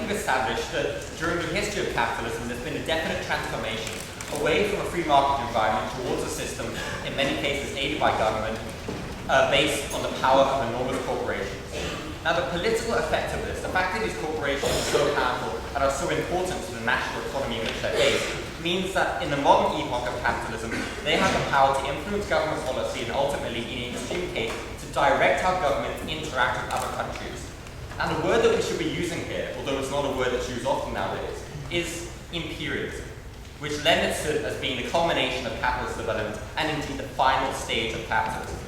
we've established that during the history of capitalism, there's been a definite transformation away from a free market environment towards a system, in many cases aided by government, based on the power of enormous corporations. Now, the political effect of this, the fact that these corporations are so powerful and are so important to the national economy in which they're based, means that in the modern epoch of capitalism, they have the power to influence government policy and ultimately, in an extreme case, to direct how governments interact with other countries. And the word that we should be using here, although it's not a word that's used often nowadays, is imperialism, which lends itself as being the culmination of capitalist development and indeed the final stage of capitalism.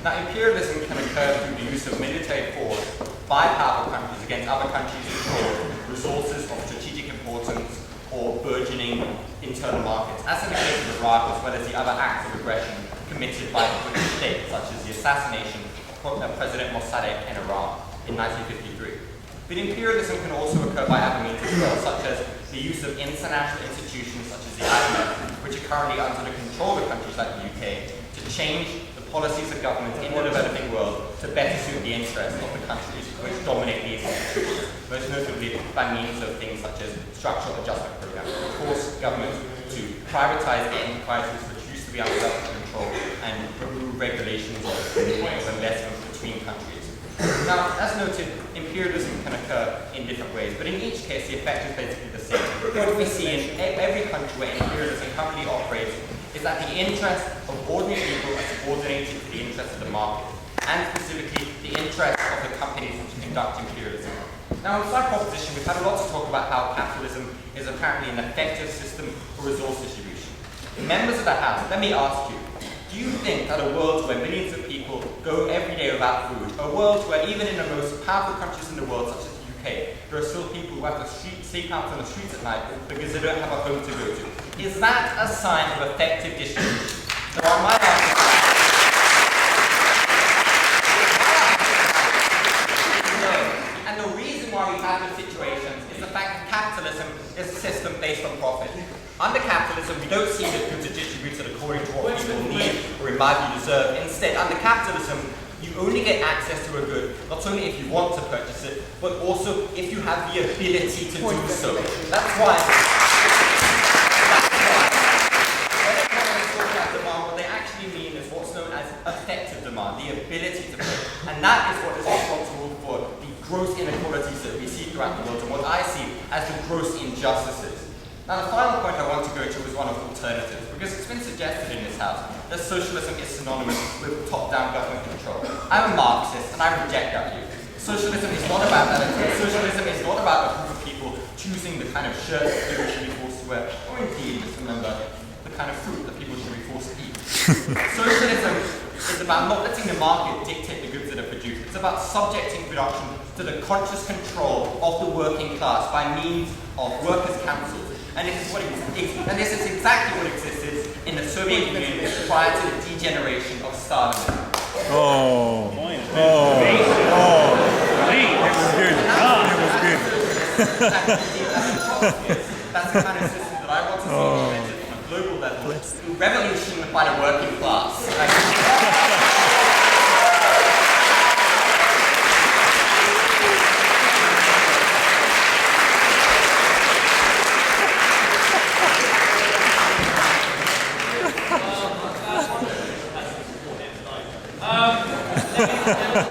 Now, imperialism can occur through the use of military force by powerful countries against other countries for resources of strategic importance or burgeoning internal markets, as in the case of Iraq, as well as the other acts of aggression committed by the British state, such as the assassination of President Mossadegh in Iran in 1953. But imperialism can also occur by other means as well, such as the use of international institutions such as the IMF, which are currently under the control of countries like the UK, to change the policies of governments in the developing world to better suit the interests of the countries which dominate these institutions, most notably by means of things such as structural adjustment programs, which force governments to privatize enterprises which used to be under government control and remove regulations of investment between countries. Now, as noted, imperialism can occur in different ways, but in each case, the effect is basically the same. What we see in every country where imperialism currently operates is that the interests of ordinary people are subordinated to the interests of the market, and specifically the interests of the companies which conduct imperialism. Now, in side proposition, we've had a lot to talk about how capitalism is apparently an effective system for resource distribution. Members of the House, let me ask you, do you think that a world where millions of people go every day without food, a world where even in the most powerful countries in the world, such as the UK, there are still people who have to sleep out on the streets at night because they don't have a home to go to, is that a sign of effective distribution? So I might ask, no. And the reason why we have these situations is the fact that capitalism is a system based on profit. Under capitalism, we don't see the goods are distributed according to what people need or in my view deserve. Instead, under capitalism, you only get access to a good, not only if you want to purchase it, but also if you have the ability to do so. That's why when economists talk about demand, what they actually mean is what's known as effective demand, the ability to pay. And that is what is responsible for the gross inequalities that we see throughout the world and what I see as the gross injustices. Now, the final point I want to go to is one of alternatives, because it's been suggested in this House that socialism is synonymous with top-down government control. I'm a Marxist, and I reject that view. Socialism is not about that. Socialism is not about a group of people choosing the kind of shirt that people should be forced to wear, or indeed, just remember, the kind of fruit that people should be forced to eat. Socialism is about not letting the market dictate the goods that are produced. It's about subjecting production to the conscious control of the working class by means of workers' councils. And this is exactly what existed in the Soviet Union prior to the degeneration of Stalinism. That's the kind of system that I want to see implemented on a global level through revolution by the working class.